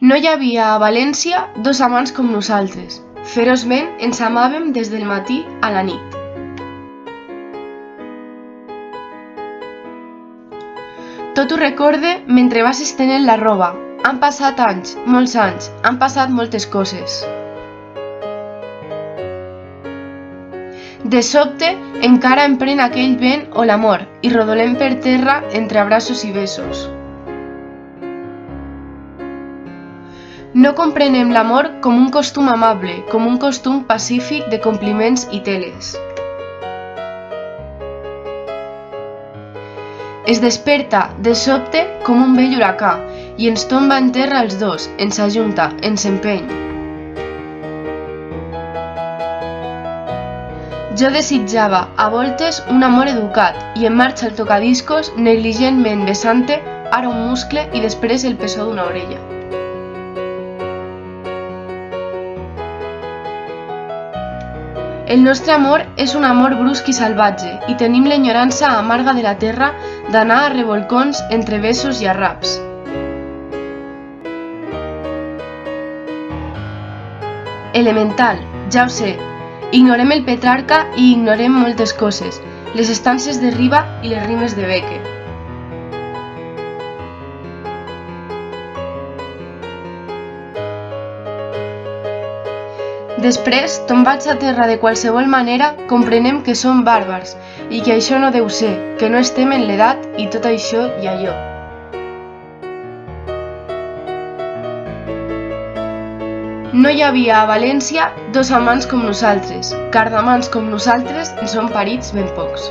No hi havia a València dos amants com nosaltres. Feroçment ens amàvem des del matí a la nit. Tot ho recorde mentre vas estenent la roba. Han passat anys, molts anys, han passat moltes coses. De sobte, encara em pren aquell vent o l'amor i rodolem per terra entre abraços i besos. No comprenem l'amor com un costum amable, com un costum pacífic de compliments i teles. Es desperta, de sobte, com un vell huracà i ens tomba en terra els dos, ens ajunta, ens empeny. Jo desitjava, a voltes, un amor educat i en marxa el tocadiscos, negligentment besant-te, ara un muscle i després el pessó d'una orella. El nostre amor és un amor brusc i salvatge i tenim l'enyorança amarga de la terra d'anar a revolcons entre besos i arraps. Elemental, ja ho sé. Ignorem el Petrarca i ignorem moltes coses, les estances de Riba i les rimes de Becker. Després, tombats a terra de qualsevol manera, comprenem que som bàrbars i que això no deu ser, que no estem en l'edat i tot això i allò. No hi havia a València dos amants com nosaltres, car d'amants com nosaltres en són parits ben pocs.